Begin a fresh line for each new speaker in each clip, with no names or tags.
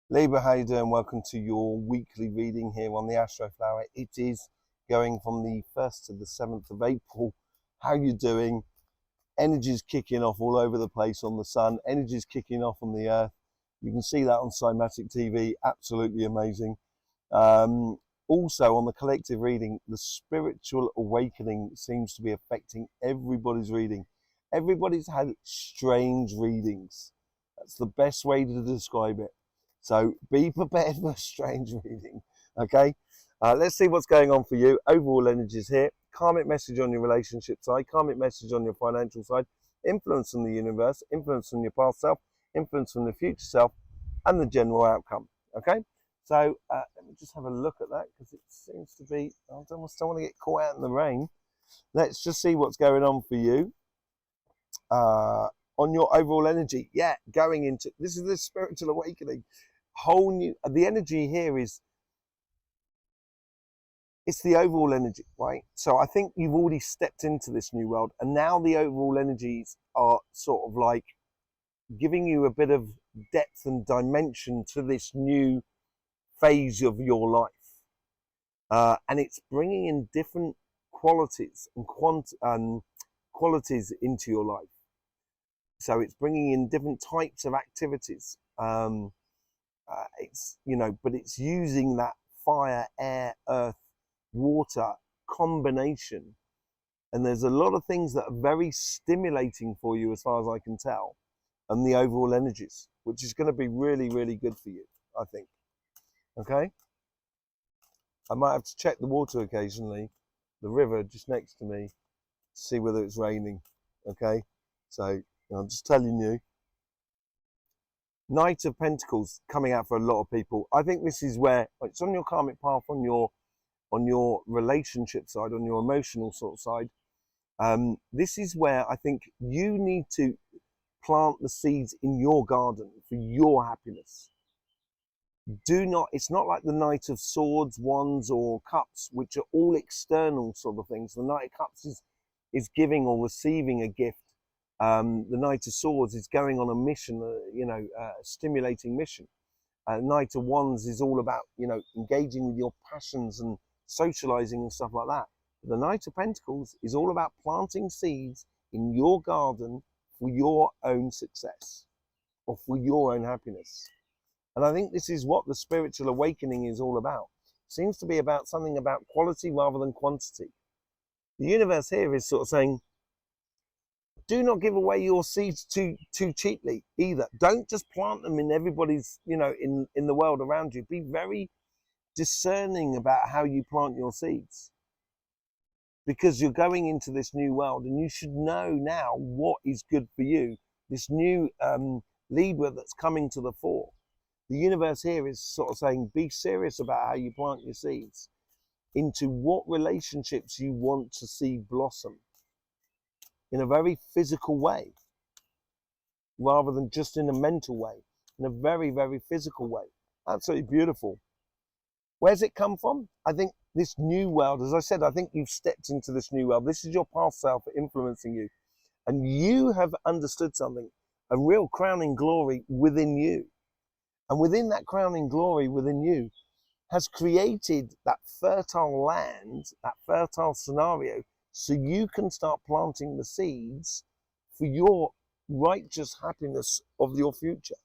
Libra, how you doing? Welcome to your weekly reading here on the Astroflower. It is going from the 1st to the 7th of April. How you doing? Energy's kicking off all over the place on the sun. Energy's kicking off on the earth. You can see that on Cymatic TV. Absolutely amazing. Also on the collective reading, the spiritual awakening seems to be affecting everybody's reading. Everybody's had strange readings. That's the best way to describe it. So be prepared for a strange reading, okay? Let's see what's going on for you. Overall energies here. Karmic message on your relationship side, karmic message on your financial side, influence from the universe, influence from your past self, influence from the future self, and the general outcome, okay? So let me just have a look at that because it seems to be, I don't want to get caught out in the rain. Let's just see what's going on for you. On your overall energy, yeah, going into, this is the spiritual awakening. Whole new, the energy here is, it's the overall energy, right? So I think you've already stepped into this new world, and now the overall energies are sort of like giving you a bit of depth and dimension to this new phase of your life, and it's bringing in different qualities and qualities into your life. So it's bringing in different types of activities. It's, you know, but it's using that fire, air, earth, water combination, and there's a lot of things that are very stimulating for you as far as I can tell, and the overall energies, which is going to be really, really good for you, I think. Okay, I might have to check the water occasionally, the river just next to me, to see whether it's raining. Okay, so I'm just telling you. Knight of Pentacles coming out for a lot of people. I think this is where it's on your karmic path, on your relationship side, on your emotional sort of side. This is where I think you need to plant the seeds in your garden for your happiness. Do not, it's not like the Knight of Swords, Wands, or Cups, which are all external sort of things. The Knight of Cups is giving or receiving a gift. The Knight of Swords is going on a mission, a stimulating mission. Knight of Wands is all about, engaging with your passions and socializing and stuff like that. The Knight of Pentacles is all about planting seeds in your garden for your own success or for your own happiness. And I think this is what the spiritual awakening is all about. It seems to be about something about quality rather than quantity. The universe here is sort of saying, do not give away your seeds too cheaply either. Don't just plant them in everybody's, in the world around you. Be very discerning about how you plant your seeds, because you're going into this new world and you should know now what is good for you. This new Libra that's coming to the fore. The universe here is sort of saying, be serious about how you plant your seeds into what relationships you want to see blossom in a very physical way, rather than just in a mental way, in a very, very physical way. Absolutely beautiful. Where's it come from? I think this new world, as I said, I think you've stepped into this new world. This is your past self influencing you. And you have understood something, a real crowning glory within you. And within that crowning glory within you has created that fertile land, that fertile scenario, so you can start planting the seeds for your righteous happiness of your future.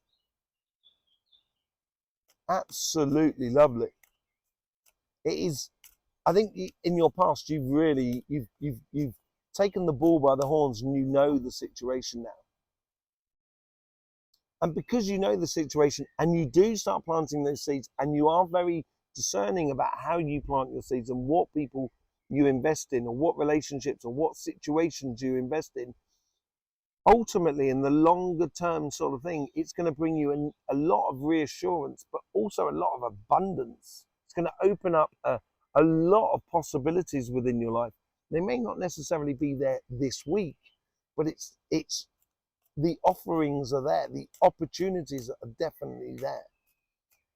Absolutely lovely. It is, I think in your past you've really, you've taken the bull by the horns, and you know the situation now. And because you know the situation and you do start planting those seeds, and you are very discerning about how you plant your seeds and what people you invest in, or what relationships or what situations you invest in, ultimately in the longer term sort of thing, it's going to bring you a lot of reassurance, but also a lot of abundance. It's going to open up a lot of possibilities within your life. They may not necessarily be there this week, but it's the offerings are there, the opportunities are definitely there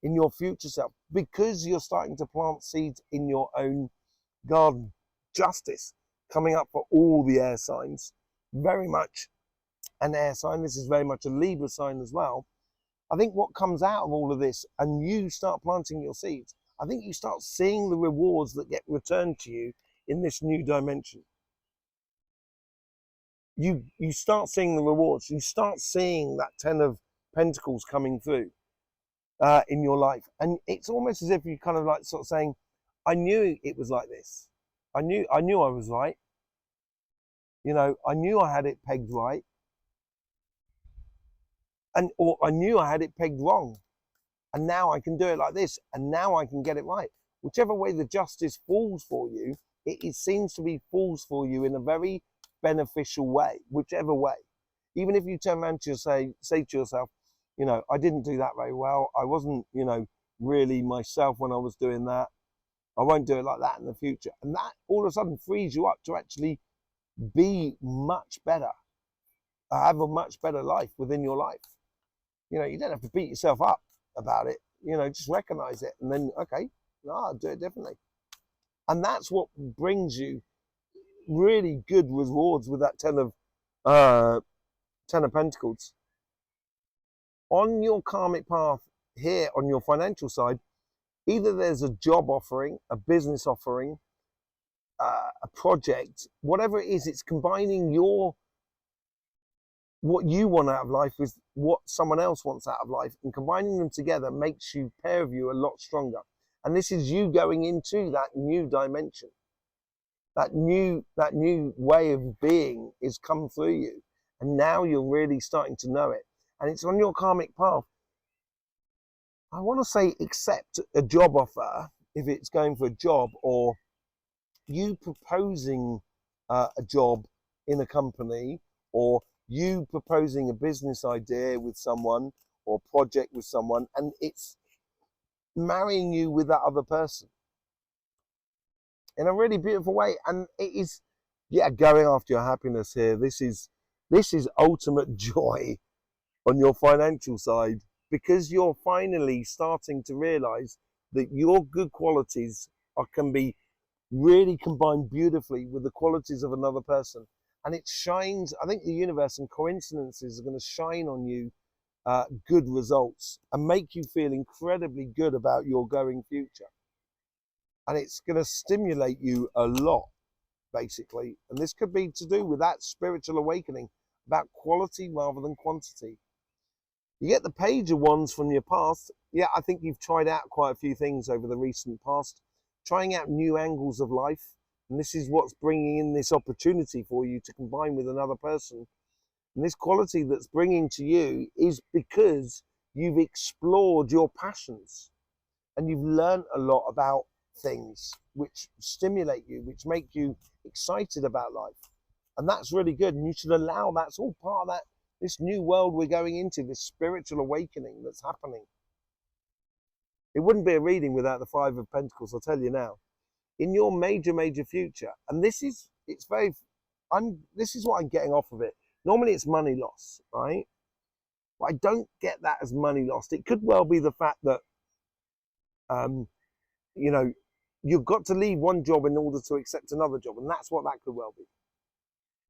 in your future self, because you're starting to plant seeds in your own garden. Justice coming up for all the air signs, very much an air sign. This is very much a Libra sign as well. I think what comes out of all of this, and you start planting your seeds, I think you start seeing the rewards that get returned to you in this new dimension. You start seeing the rewards. You start seeing that 10 of Pentacles coming through in your life. And it's almost as if you kind of like sort of saying, I knew it was like this. I knew I was right. You know, I knew I had it pegged right. Or I knew I had it pegged wrong. And now I can do it like this. And now I can get it right. Whichever way the justice falls for you, it seems to be falls for you in a very beneficial way, whichever way. Even if you turn around to say to yourself, you know, I didn't do that very well. I wasn't, you know, really myself when I was doing that. I won't do it like that in the future. And that all of a sudden frees you up to actually be much better, have a much better life within your life. You know, you don't have to beat yourself up about it. You know, just recognize it and then, okay, no, I'll do it differently. And that's what brings you really good rewards with that 10 of Pentacles. On your karmic path here, on your financial side, either there's a job offering, a business offering, a project, whatever it is, it's combining what you want out of life with what someone else wants out of life, and combining them together makes you, pair of you, a lot stronger. And this is you going into that new dimension. That new way of being is come through you. And now you're really starting to know it. And it's on your karmic path. I want to say accept a job offer if it's going for a job, or you proposing a job in a company, or you proposing a business idea with someone or project with someone, and it's marrying you with that other person in a really beautiful way. And it is, yeah, going after your happiness here. This is ultimate joy on your financial side, because you're finally starting to realize that your good qualities can be really combined beautifully with the qualities of another person. And it shines, I think the universe and coincidences are going to shine on you good results and make you feel incredibly good about your going future. And it's going to stimulate you a lot, basically. And this could be to do with that spiritual awakening about quality rather than quantity. You get the Page of Wands from your past. Yeah, I think you've tried out quite a few things over the recent past, trying out new angles of life. And this is what's bringing in this opportunity for you to combine with another person. And this quality that's bringing to you is because you've explored your passions and you've learned a lot about things which stimulate you, which make you excited about life. And that's really good. And you should allow, that's all part of that, this new world we're going into, this spiritual awakening that's happening. It wouldn't be a reading without the Five of Pentacles, I'll tell you now. In your major future, and this is what I'm getting off of it. Normally it's money loss, right? But I don't get that as money lost. It could well be the fact that, you know, you've got to leave one job in order to accept another job, and that's what that could well be.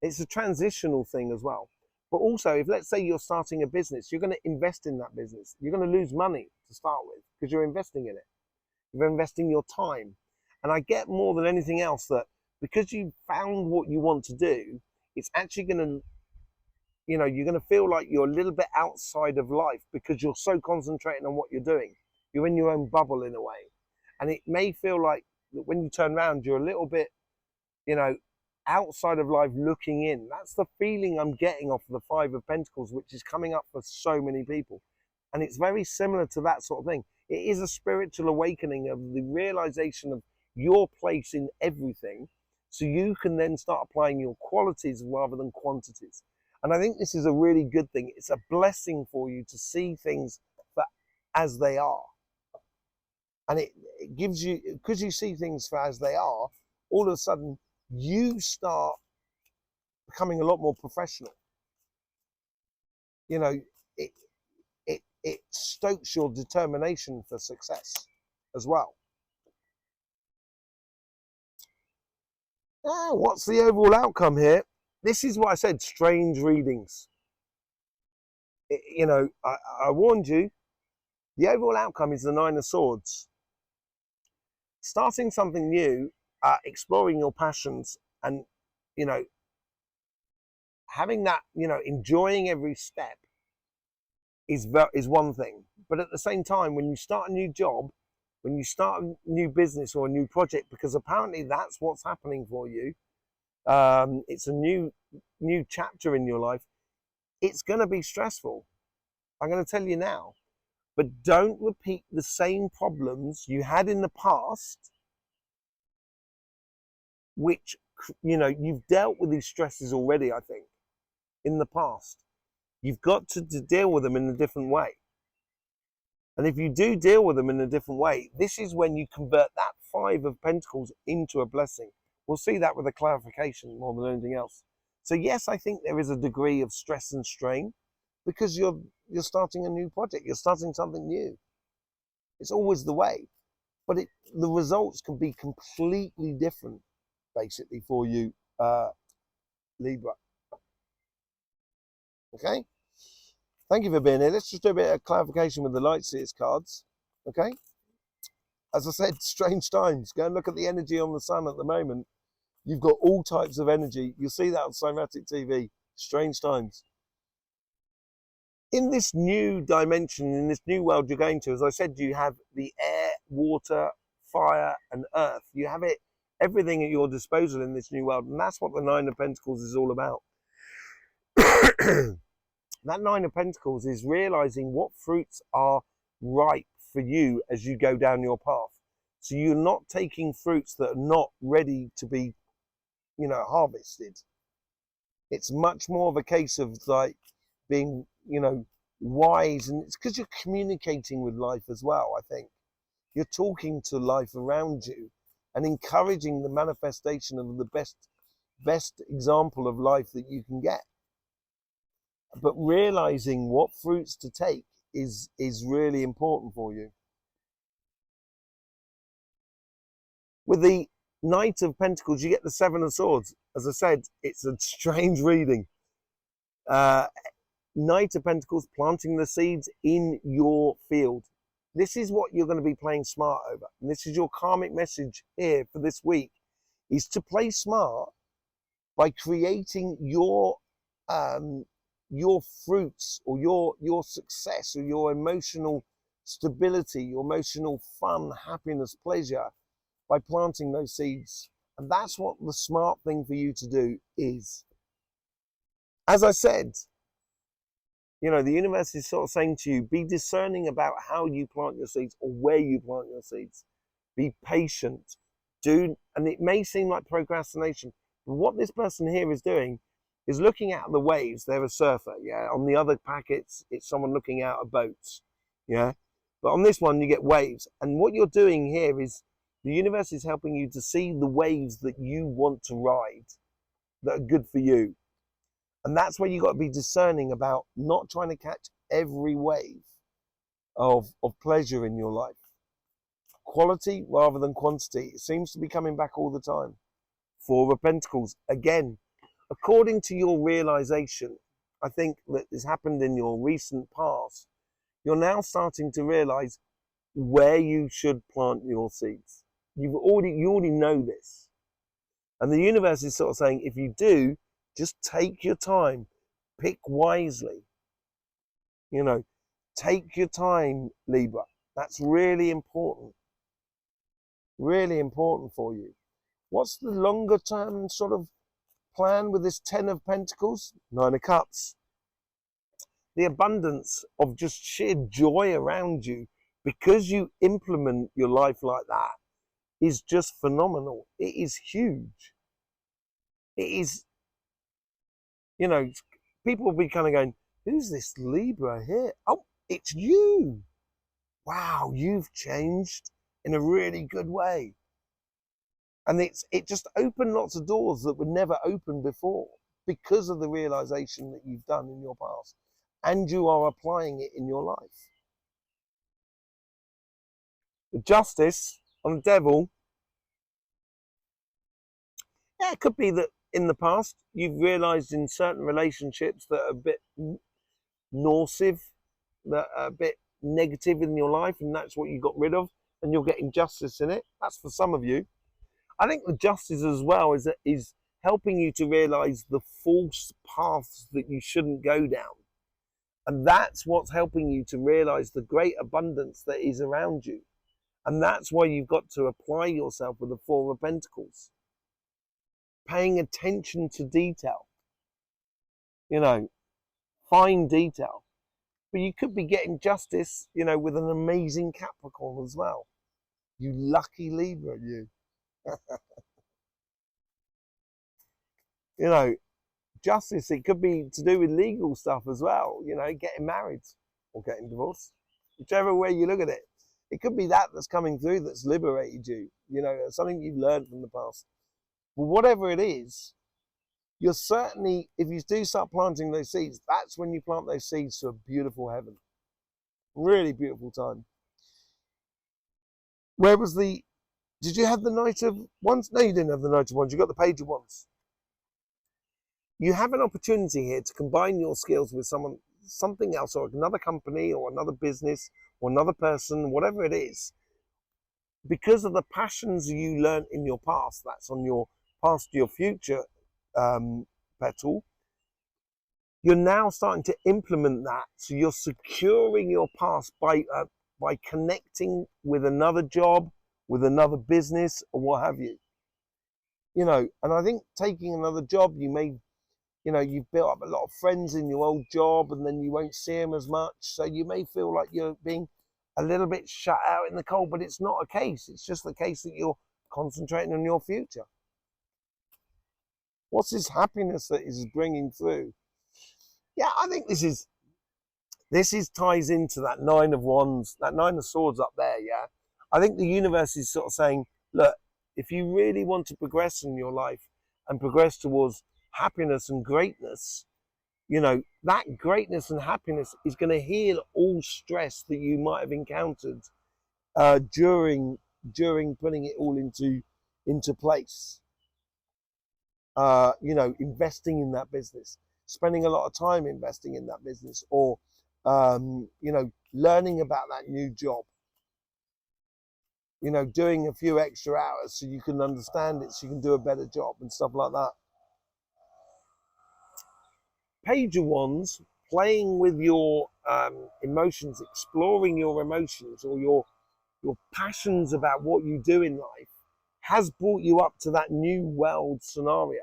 It's a transitional thing as well. But also, if let's say you're starting a business, you're going to invest in that business. You're going to lose money to start with because you're investing in it. You're investing your time. And I get more than anything else that because you found what you want to do, it's actually going to, you know, you're going to feel like you're a little bit outside of life because you're so concentrating on what you're doing. You're in your own bubble in a way. And it may feel like that when you turn around, you're a little bit, you know, outside of life looking in. That's the feeling I'm getting off of the Five of Pentacles, which is coming up for so many people. And it's very similar to that sort of thing. It is a spiritual awakening of the realization of your place in everything, so you can then start applying your qualities rather than quantities. And I think this is a really good thing. It's a blessing for you to see things for as they are. And it gives you, because you see things for as they are, all of a sudden you start becoming a lot more professional. You know, it stokes your determination for success as well. Now, what's the overall outcome here? This is what I said, strange readings. You know, I warned you, The overall outcome is the Nine of Swords. Starting something new, exploring your passions, and, you know, having that, you know, enjoying every step is one thing. But at the same time, when you start a new job, when you start a new business or a new project, because apparently that's what's happening for you, it's a new chapter in your life, it's going to be stressful. I'm going to tell you now. But don't repeat the same problems you had in the past, which, you know, you've dealt with these stresses already, I think, in the past. You've got to deal with them in a different way. And if you do deal with them in a different way, this is when you convert that Five of Pentacles into a blessing. We'll see that with a clarification more than anything else. So yes, I think there is a degree of stress and strain because you're starting a new project. You're starting something new. It's always the way. But the results can be completely different, basically, for you, Libra. Okay? Thank you for being here. Let's just do a bit of clarification with the Light Seers cards. Okay? As I said, strange times. Go and look at the energy on the sun at the moment. You've got all types of energy. You'll see that on Somatic TV. Strange times. In this new dimension, in this new world you're going to, as I said, you have the air, water, fire, and earth. You have everything at your disposal in this new world. And that's what the Nine of Pentacles is all about. That Nine of Pentacles is realizing what fruits are ripe for you as you go down your path. So you're not taking fruits that are not ready to be, you know, harvested. It's much more of a case of like being, you know, wise, and it's because you're communicating with life as well. I think you're talking to life around you and encouraging the manifestation of the best example of life that you can get. But realizing what fruits to take is really important for you. With the Knight of Pentacles, you get the Seven of Swords. As I said, it's a strange reading. Knight of Pentacles, planting the seeds in your field. This is what you're going to be playing smart over. And this is your karmic message here for this week, is to play smart by creating your fruits, or your success, or your emotional stability, your emotional fun, happiness, pleasure, by planting those seeds. And that's what the smart thing for you to do is. As I said, you know, the universe is sort of saying to you, be discerning about how you plant your seeds or where you plant your seeds. Be patient. And it may seem like procrastination, but what this person here is doing is looking at the waves. They're a surfer, yeah. On the other packets, it's someone looking out at boats, yeah. But on this one, you get waves. And what you're doing here is the universe is helping you to see the waves that you want to ride, that are good for you. And that's where you've got to be discerning about not trying to catch every wave of pleasure in your life. Quality rather than quantity. It seems to be coming back all the time. Four of Pentacles, again, according to your realization, I think that has happened in your recent past, you're now starting to realize where you should plant your seeds. You already know this. And the universe is sort of saying, if you do, just take your time, pick wisely. You know, take your time, Libra. That's really important. Really important for you. What's the longer term sort of plan with this Ten of Pentacles? Nine of Cups. The abundance of just sheer joy around you because you implement your life like that is just phenomenal. It is huge. It is, you know, people will be kind of going, who's this Libra here? Oh, it's you. Wow, you've changed in a really good way. And it just opened lots of doors that were never opened before because of the realization that you've done in your past. And you are applying it in your life. The Justice on the Devil. Yeah, it could be that in the past you've realized in certain relationships that are a bit nocive, that are a bit negative in your life and that's what you got rid of and you're getting justice in it. That's for some of you. I think the justice as well is helping you to realize the false paths that you shouldn't go down. And that's what's helping you to realize the great abundance that is around you. And that's why you've got to apply yourself with the Four of Pentacles. Paying attention to detail. You know, fine detail. But you could be getting justice, you know, with an amazing Capricorn as well. You lucky Libra, you. You know, justice, it could be to do with legal stuff as well, you know, getting married or getting divorced, whichever way you look at it. It could be that that's coming through that's liberated you, you know, something you've learned from the past. But whatever it is, you're certainly, if you do start planting those seeds, that's when you plant those seeds to a beautiful heaven. Really beautiful time. Where was did you have the Knight of Wands? No, you didn't have the Knight of Wands. You got the Page of Wands. You have an opportunity here to combine your skills with something else, or another company, or another business, or another person, whatever it is. Because of the passions you learned in your past, that's on your past to your future petal, you're now starting to implement that. So you're securing your past by connecting with another job, with another business, or what have you. You know, and I think taking another job, you've built up a lot of friends in your old job and then you won't see them as much. So you may feel like you're being a little bit shut out in the cold, but it's not a case. It's just the case that you're concentrating on your future. What's this happiness that is bringing through? Yeah, I think this is ties into that Nine of Wands, that Nine of Swords up there, yeah. I think the universe is sort of saying, look, if you really want to progress in your life and progress towards happiness and greatness, you know, that greatness and happiness is going to heal all stress that you might have encountered during putting it all into place. You know, investing in that business, spending a lot of time investing in that business, or you know, learning about that new job. You know, doing a few extra hours so you can understand it, so you can do a better job and stuff like that. Page of Wands, playing with your emotions, exploring your emotions or your passions about what you do in life, has brought you up to that new world scenario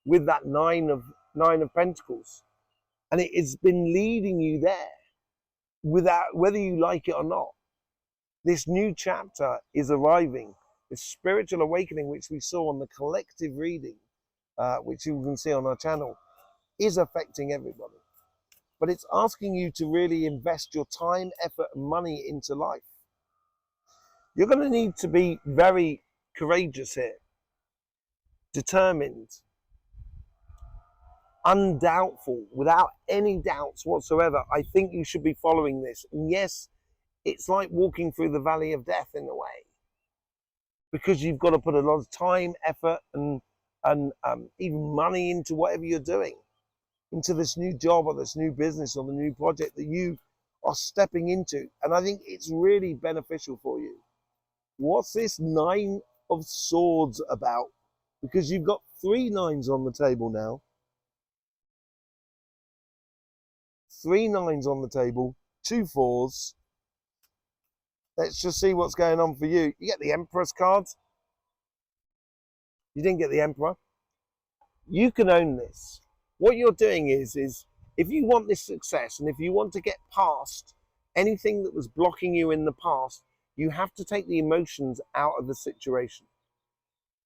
with that Nine of Pentacles, and it has been leading you there without, whether you like it or not. This new chapter is arriving. This spiritual awakening, which we saw on the collective reading, which you can see on our channel, is affecting everybody. But it's asking you to really invest your time, effort, and money into life. You're going to need to be very courageous here, determined, undoubtful, without any doubts whatsoever. I think you should be following this. And yes, it's like walking through the valley of death in a way, because you've got to put a lot of time, effort, and even money into whatever you're doing, into this new job or this new business or the new project that you are stepping into. And I think it's really beneficial for you. What's this Nine of Swords about? Because you've got 3 nines on the table now. 3 nines on the table, 2 4s. Let's just see what's going on for you. You get the Empress card. You didn't get the Emperor. You can own this. What you're doing is if you want this success and if you want to get past anything that was blocking you in the past, you have to take the emotions out of the situation.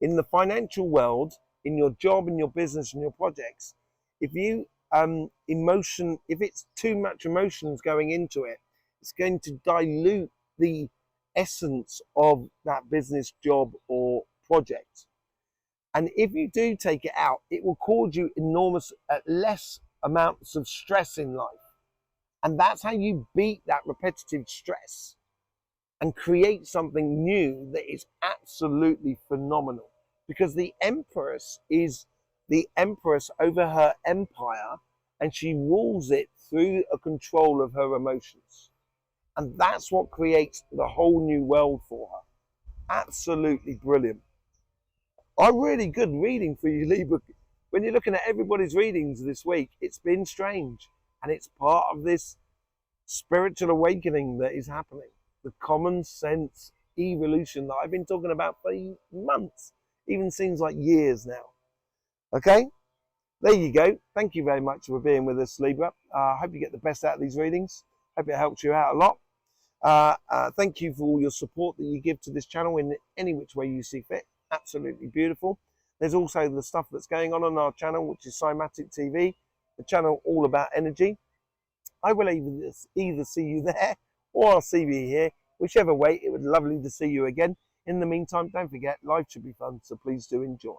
In the financial world, in your job, in your business, in your projects, if you if it's too much emotions going into it, it's going to dilute the essence of that business, job, or project. And if you do take it out, it will cause you enormous, less amounts of stress in life. And that's how you beat that repetitive stress and create something new that is absolutely phenomenal. Because the Empress is the Empress over her empire, and she rules it through a control of her emotions. And that's what creates the whole new world for her. Absolutely brilliant. A really good reading for you, Libra. When you're looking at everybody's readings this week, it's been strange. And it's part of this spiritual awakening that is happening. The common sense evolution that I've been talking about for months, even seems like years now. Okay, there you go. Thank you very much for being with us, Libra. I hope you get the best out of these readings. Hope it helps you out a lot. Thank you for all your support that you give to this channel in any which way you see fit. Absolutely beautiful. There's also the stuff that's going on our channel, which is Cymatic TV, the channel all about energy. I will either see you there or I'll see you here. Whichever way, it would be lovely to see you again. In the meantime, don't forget, life should be fun, so please do enjoy.